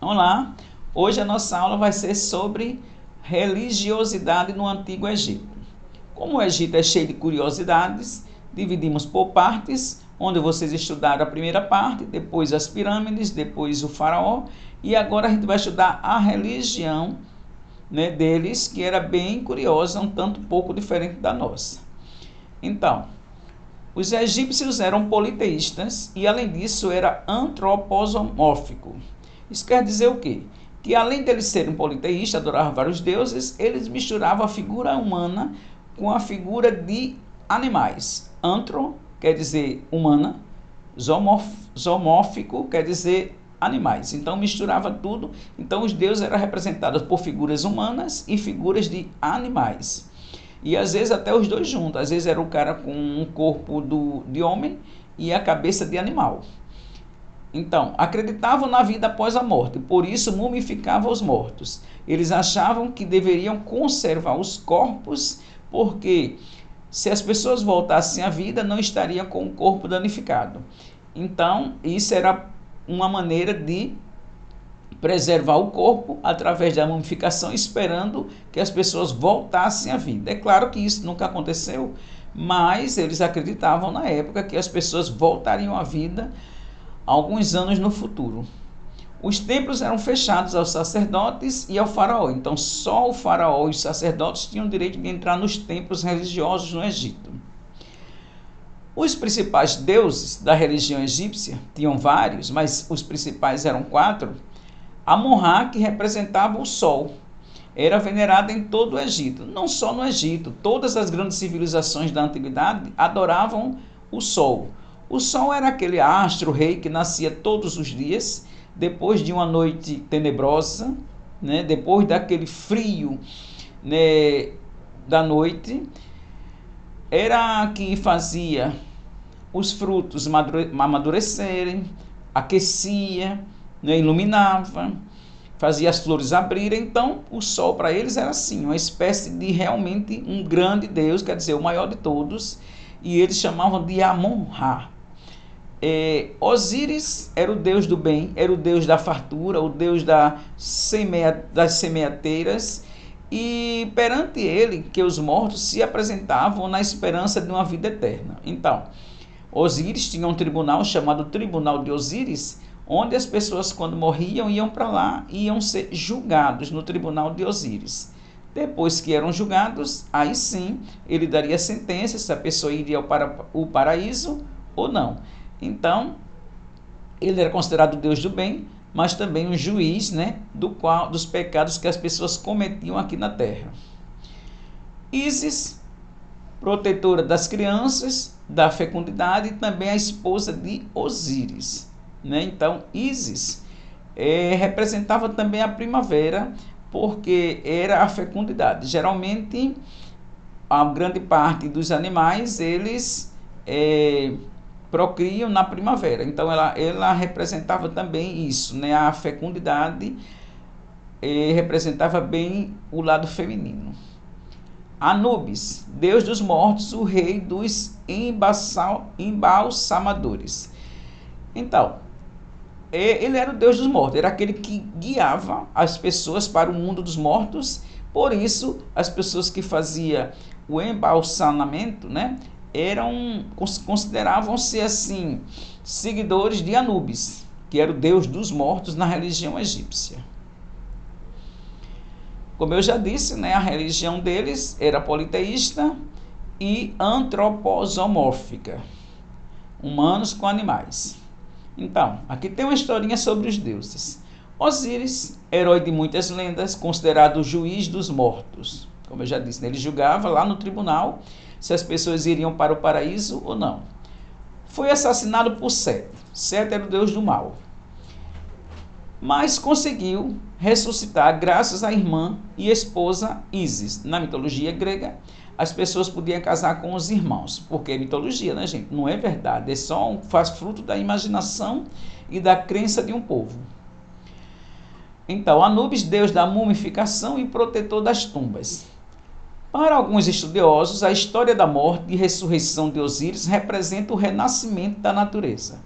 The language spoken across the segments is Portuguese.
Vamos lá. Hoje a nossa aula vai ser sobre religiosidade no Antigo Egito. Como o Egito é cheio de curiosidades, dividimos por partes, onde vocês estudaram a primeira parte, depois as pirâmides, depois o faraó, e agora a gente vai estudar a religião, né, deles, que era bem curiosa, um tanto pouco diferente da nossa. Então, os egípcios eram politeístas e, além disso, era antropomórfico. Isso quer dizer o quê? Que além deles serem politeístas, adoravam vários deuses, eles misturavam a figura humana com a figura de animais. Antro quer dizer humana, zoomórfico quer dizer animais. Então misturava tudo. Então os deuses eram representados por figuras humanas e figuras de animais. E às vezes até os dois juntos. Às vezes era o cara com um corpo de homem e a cabeça de animal. Então, acreditavam na vida após a morte, por isso mumificavam os mortos. Eles achavam que deveriam conservar os corpos, porque se as pessoas voltassem à vida, não estariam com o corpo danificado. Então, isso era uma maneira de preservar o corpo através da mumificação, esperando que as pessoas voltassem à vida. É claro que isso nunca aconteceu, mas eles acreditavam na época que as pessoas voltariam à vida alguns anos no futuro. Os templos eram fechados aos sacerdotes e ao faraó, então só o faraó e os sacerdotes tinham o direito de entrar nos templos religiosos no Egito. Os principais deuses da religião egípcia, tinham vários, mas os principais eram 4. Amon-Ra, que representava o sol, era venerada em todo o Egito, não só no Egito, todas as grandes civilizações da antiguidade adoravam o sol. O sol era aquele astro-rei que nascia todos os dias, depois de uma noite tenebrosa, né, depois daquele frio, né, da noite, era que fazia os frutos amadurecerem, aquecia, né, iluminava, fazia as flores abrirem. Então o sol para eles era assim, uma espécie de realmente um grande Deus, quer dizer, o maior de todos, e eles chamavam de Amon-Ra. Osíris era o deus do bem, era o deus da fartura, o deus das semeadeiras, e perante ele que os mortos se apresentavam na esperança de uma vida eterna. Então, Osíris tinha um tribunal chamado Tribunal de Osíris, onde as pessoas, quando morriam, iam para lá e iam ser julgados no Tribunal de Osíris. Depois que eram julgados, aí sim ele daria sentença se a pessoa iria para o paraíso ou não. Então, ele era considerado o Deus do bem, mas também um juiz, né, dos pecados que as pessoas cometiam aqui na terra. Ísis, protetora das crianças, da fecundidade, e também a esposa de Osíris, né? Então, Ísis representava também a primavera, porque era a fecundidade. Geralmente, a grande parte dos animais, eles procriam na primavera. Então, ela representava também isso, né? A fecundidade representava bem o lado feminino. Anubis, deus dos mortos, o rei dos embalsamadores. Então, ele era o deus dos mortos, era aquele que guiava as pessoas para o mundo dos mortos. Por isso, as pessoas que faziam o embalsamamento, né, consideravam-se assim, seguidores de Anubis, que era o deus dos mortos na religião egípcia. Como eu já disse, né, a religião deles era politeísta e antropomórfica, humanos com animais. Então, aqui tem uma historinha sobre os deuses. Osíris, herói de muitas lendas, considerado o juiz dos mortos. Como eu já disse, né, ele julgava lá no tribunal se as pessoas iriam para o paraíso ou não. Foi assassinado por Sete. Sete era o deus do mal. Mas conseguiu ressuscitar graças à irmã e esposa Ísis. Na mitologia grega, as pessoas podiam casar com os irmãos, porque é mitologia, né, gente? Não é verdade, faz fruto da imaginação e da crença de um povo. Então, Anubis, deus da mumificação e protetor das tumbas. Para alguns estudiosos, a história da morte e ressurreição de Osíris representa o renascimento da natureza.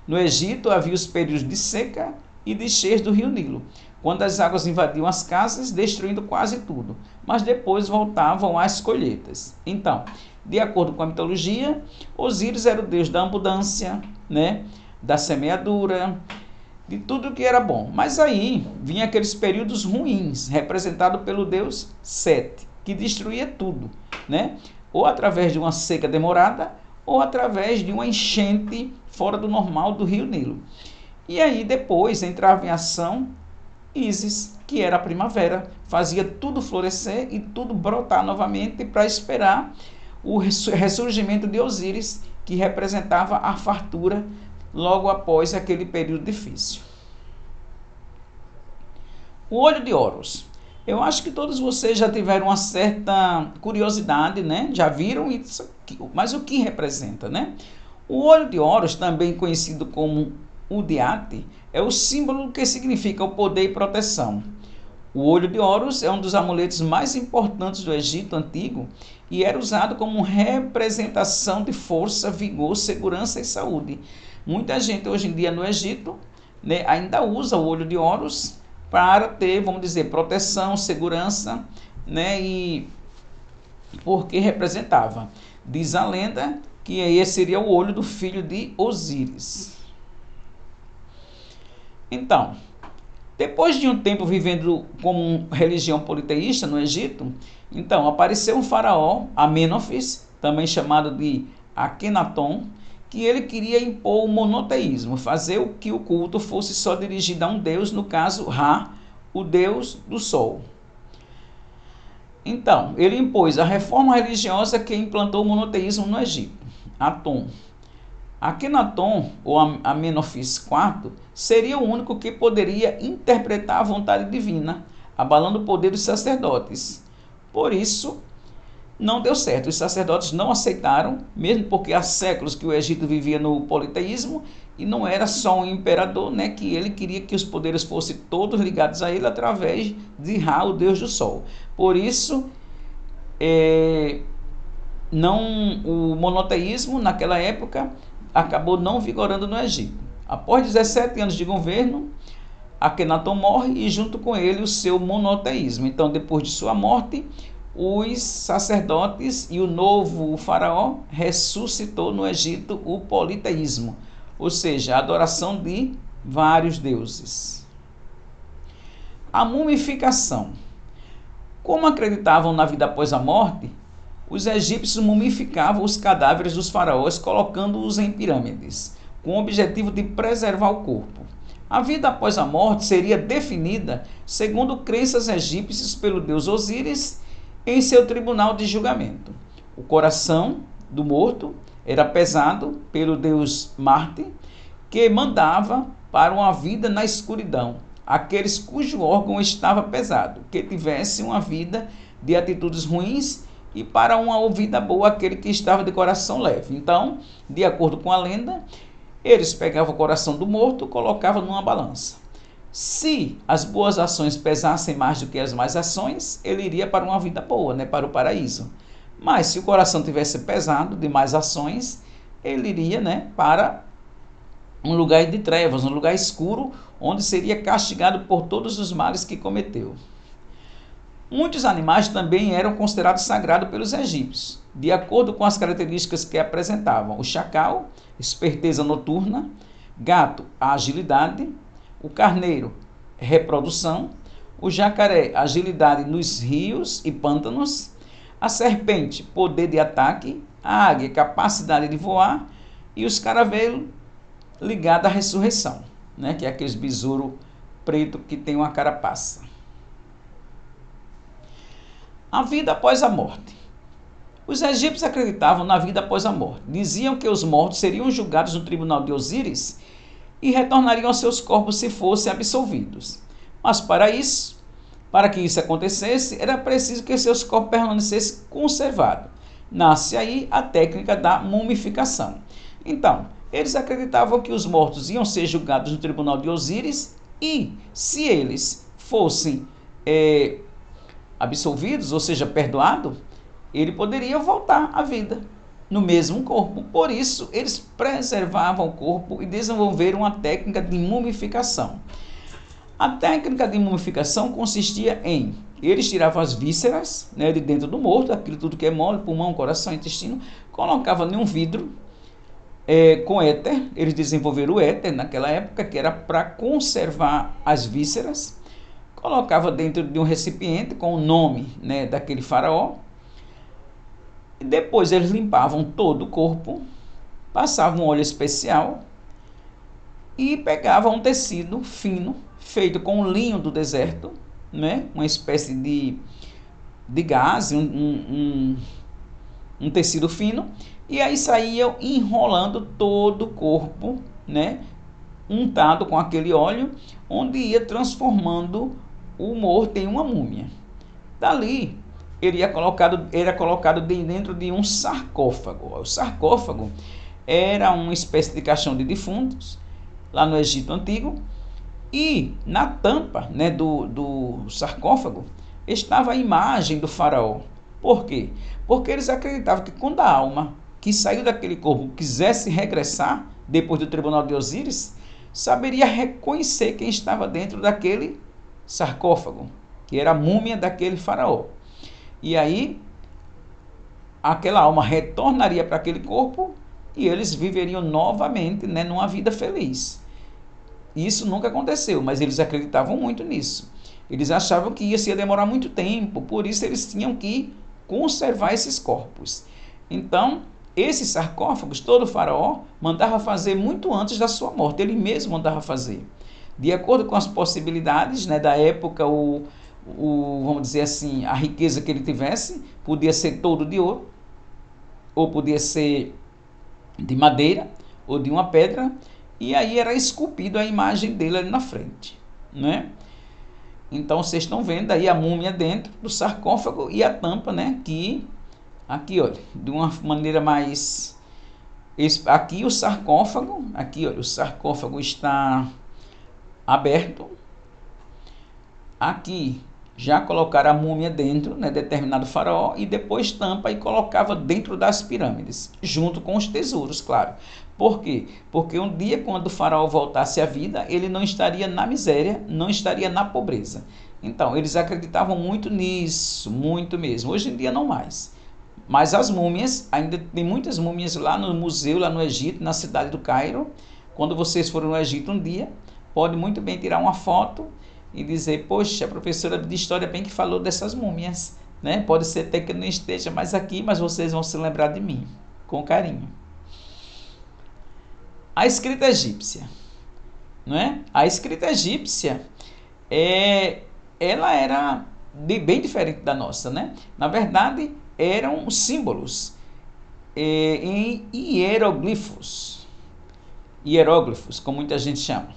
No Egito havia os períodos de seca, e de cheias do rio Nilo, quando as águas invadiam as casas, destruindo quase tudo, mas depois voltavam às colheitas. Então, de acordo com a mitologia, Osíris era o deus da abundância, né, da semeadura, de tudo que era bom. Mas aí vinha aqueles períodos ruins, representados pelo deus Sete, que destruía tudo, né? Ou através de uma seca demorada, ou através de uma enchente fora do normal do rio Nilo. E aí depois entrava em ação Ísis, que era a primavera, fazia tudo florescer e tudo brotar novamente para esperar o ressurgimento de Osíris, que representava a fartura logo após aquele período difícil. O olho de Horus. Eu acho que todos vocês já tiveram uma certa curiosidade, né? Já viram isso, mas o que representa, né? O olho de Horus, também conhecido como Udiate, é o símbolo que significa o poder e proteção. O olho de Horus é um dos amuletos mais importantes do Egito Antigo e era usado como representação de força, vigor, segurança e saúde. Muita gente hoje em dia no Egito, né, ainda usa o olho de Horus para ter, vamos dizer, proteção, segurança, né, e porque representava. Diz a lenda que esse seria o olho do filho de Osíris. Então, depois de um tempo vivendo como religião politeísta no Egito, então apareceu um faraó, Amênofis, também chamado de Akenaton, que ele queria impor o monoteísmo, fazer o que o culto fosse só dirigido a um deus, no caso Ra, o deus do sol. Então, ele impôs a reforma religiosa que implantou o monoteísmo no Egito, Aton. Akenaton, ou Amênofis IV, seria o único que poderia interpretar a vontade divina, abalando o poder dos sacerdotes. Por isso, não deu certo. Os sacerdotes não aceitaram, mesmo porque há séculos que o Egito vivia no politeísmo e não era só um imperador, né, que ele queria que os poderes fossem todos ligados a ele através de Ra, o deus do sol. Por isso, o monoteísmo naquela época acabou não vigorando no Egito. Após 17 anos de governo, Akenaton morre e junto com ele o seu monoteísmo. Então, depois de sua morte, os sacerdotes e o novo faraó ressuscitou no Egito o politeísmo, ou seja, a adoração de vários deuses. A mumificação. Como acreditavam na vida após a morte, os egípcios mumificavam os cadáveres dos faraós, colocando-os em pirâmides, com o objetivo de preservar o corpo. A vida após a morte seria definida segundo crenças egípcias pelo deus Osíris em seu tribunal de julgamento. O coração do morto era pesado pelo deus Marte, que mandava para uma vida na escuridão aqueles cujo órgão estava pesado, que tivesse uma vida de atitudes ruins, e para uma vida boa aquele que estava de coração leve. Então, de acordo com a lenda, eles pegavam o coração do morto e colocavam numa balança. Se as boas ações pesassem mais do que as más ações, ele iria para uma vida boa, né, para o paraíso. Mas se o coração tivesse pesado de más ações, ele iria, né, para um lugar de trevas, um lugar escuro, onde seria castigado por todos os males que cometeu. Muitos animais também eram considerados sagrados pelos egípcios, de acordo com as características que apresentavam: o chacal, esperteza noturna; gato, a agilidade; o carneiro, reprodução; o jacaré, agilidade nos rios e pântanos; a serpente, poder de ataque; a águia, capacidade de voar; e os caravelos, ligados à ressurreição, né? Que é aqueles besouro preto que tem uma carapaça. A vida após a morte. Os egípcios acreditavam na vida após a morte. Diziam que os mortos seriam julgados no tribunal de Osíris e retornariam aos seus corpos se fossem absolvidos. Mas para que isso acontecesse, era preciso que seus corpos permanecessem conservados. Nasce aí a técnica da mumificação. Então, eles acreditavam que os mortos iam ser julgados no tribunal de Osíris e, se eles fossem absolvidos, ou seja, perdoado, ele poderia voltar à vida no mesmo corpo. Por isso, eles preservavam o corpo e desenvolveram uma técnica de mumificação. A técnica de mumificação consistia em, eles tiravam as vísceras, né, de dentro do morto, aquilo tudo que é mole, pulmão, coração, intestino, colocavam em um vidro com éter. Eles desenvolveram o éter naquela época, que era para conservar as vísceras, colocava dentro de um recipiente com o nome, né, daquele faraó, e depois eles limpavam todo o corpo, passavam um óleo especial e pegavam um tecido fino, feito com linho do deserto, né, uma espécie de gaze, um tecido fino, e aí saíam enrolando todo o corpo, né, untado com aquele óleo, onde ia transformando o morto em uma múmia. Dali, ele era colocado dentro de um sarcófago. O sarcófago era uma espécie de caixão de defuntos, lá no Egito Antigo, e na tampa, né, do sarcófago estava a imagem do faraó. Por quê? Porque eles acreditavam que quando a alma que saiu daquele corpo quisesse regressar, depois do tribunal de Osíris, saberia reconhecer quem estava dentro daquele sarcófago, que era a múmia daquele faraó. E aí, aquela alma retornaria para aquele corpo e eles viveriam novamente, né, numa vida feliz. Isso nunca aconteceu, mas eles acreditavam muito nisso. Eles achavam que ia demorar muito tempo, por isso eles tinham que conservar esses corpos. Então, esses sarcófagos, todo faraó mandava fazer muito antes da sua morte, ele mesmo mandava fazer. De acordo com as possibilidades, né, da época, vamos dizer assim, a riqueza que ele tivesse, podia ser todo de ouro, ou podia ser de madeira, ou de uma pedra, e aí era esculpido a imagem dele ali na frente, né? Então vocês estão vendo aí a múmia dentro do sarcófago e a tampa, né? Que aqui, olha, de uma maneira mais, aqui o sarcófago, aqui, olha, o sarcófago está aberto. Aqui já colocaram a múmia dentro, né, determinado faraó, e depois tampa e colocava dentro das pirâmides, junto com os tesouros, claro. Por quê? Porque um dia, quando o faraó voltasse à vida, ele não estaria na miséria, não estaria na pobreza. Então, eles acreditavam muito nisso, muito mesmo. Hoje em dia não mais. Mas as múmias, ainda tem muitas múmias lá no museu, lá no Egito, na cidade do Cairo. Quando vocês forem no Egito um dia, pode muito bem tirar uma foto e dizer, poxa, a professora de história bem que falou dessas múmias, né? Pode ser até que eu não esteja mais aqui, mas vocês vão se lembrar de mim, com carinho. A escrita egípcia, não é? A escrita egípcia, ela era bem diferente da nossa, né? Na verdade, eram símbolos em hieróglifos, como muita gente chama.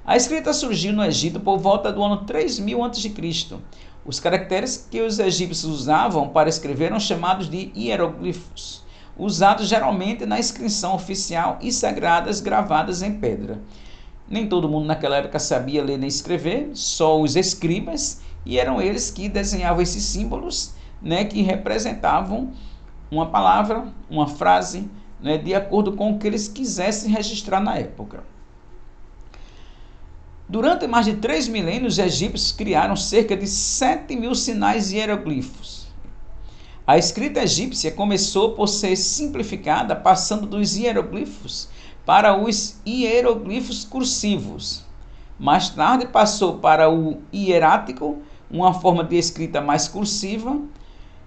A escrita surgiu no Egito por volta do ano 3000 a.C. Os caracteres que os egípcios usavam para escrever eram chamados de hieróglifos, usados geralmente na inscrição oficial e sagradas gravadas em pedra. Nem todo mundo naquela época sabia ler nem escrever, só os escribas, e eram eles que desenhavam esses símbolos, né, que representavam uma palavra, uma frase, né, de acordo com o que eles quisessem registrar na época. Durante mais de 3 milênios, os egípcios criaram cerca de 7.000 sinais e hieroglifos. A escrita egípcia começou por ser simplificada, passando dos hieroglifos para os hieroglifos cursivos. Mais tarde passou para o hierático, uma forma de escrita mais cursiva,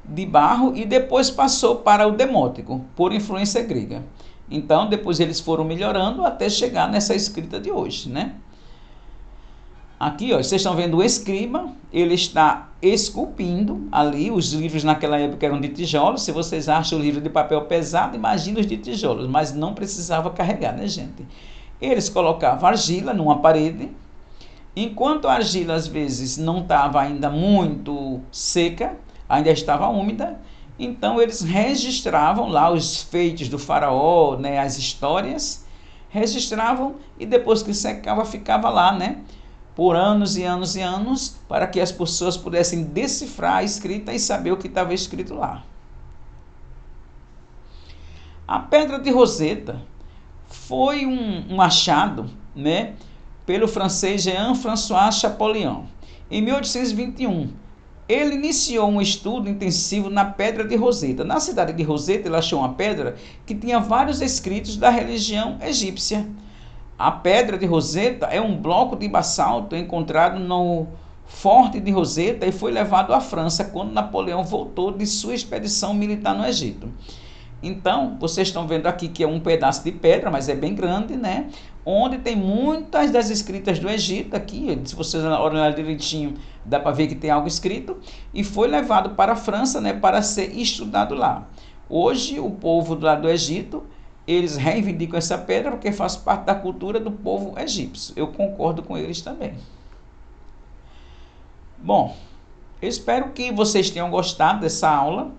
de barro, e depois passou para o demótico, por influência grega. Então, depois eles foram melhorando até chegar nessa escrita de hoje, né? Aqui, ó, vocês estão vendo o escriba, ele está esculpindo ali, os livros naquela época eram de tijolos. Se vocês acham o livro de papel pesado, imagina os de tijolos, mas não precisava carregar, né, gente? Eles colocavam argila numa parede, enquanto a argila às vezes não estava ainda muito seca, ainda estava úmida, então eles registravam lá os feitos do faraó, né, as histórias, registravam e depois que secava ficava lá, né, por anos e anos e anos, para que as pessoas pudessem decifrar a escrita e saber o que estava escrito lá. A pedra de Roseta foi um achado, né, pelo francês Jean-François Champollion. Em 1821, ele iniciou um estudo intensivo na Pedra de Roseta. Na cidade de Roseta, ele achou uma pedra que tinha vários escritos da religião egípcia. A Pedra de Roseta é um bloco de basalto encontrado no Forte de Roseta e foi levado à França quando Napoleão voltou de sua expedição militar no Egito. Então, vocês estão vendo aqui que é um pedaço de pedra, mas é bem grande, né? Onde tem muitas das escritas do Egito aqui, se vocês olharem direitinho, dá para ver que tem algo escrito, e foi levado para a França, né, para ser estudado lá. Hoje, o povo lá do Egito, eles reivindicam essa pedra porque faz parte da cultura do povo egípcio. Eu concordo com eles também. Bom, eu espero que vocês tenham gostado dessa aula.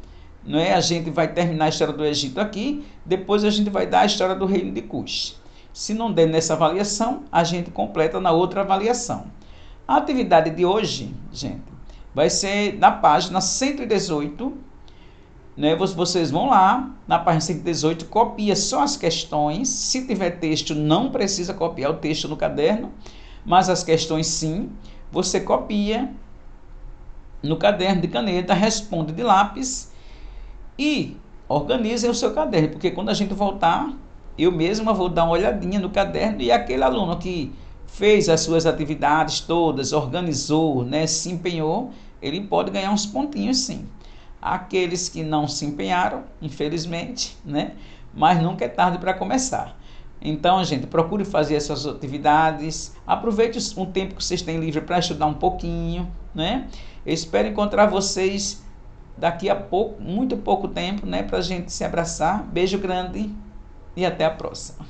Não é? A gente vai terminar a história do Egito aqui, depois a gente vai dar a história do reino de Cush. Se não der nessa avaliação, a gente completa na outra avaliação. A atividade de hoje, gente, vai ser na página 118, né? Vocês vão lá, na página 118, copia só as questões. Se tiver texto, não precisa copiar o texto no caderno, mas as questões sim, você copia no caderno de caneta, responde de lápis, e organizem o seu caderno, porque quando a gente voltar, eu mesma vou dar uma olhadinha no caderno e aquele aluno que fez as suas atividades todas, organizou, né, se empenhou, ele pode ganhar uns pontinhos sim. Aqueles que não se empenharam, infelizmente, né, mas nunca é tarde para começar. Então, gente, procure fazer essas atividades, aproveite um tempo que vocês têm livre para estudar um pouquinho, né? Eu espero encontrar vocês daqui a pouco, muito pouco tempo, né, para a gente se abraçar. Beijo grande e até a próxima.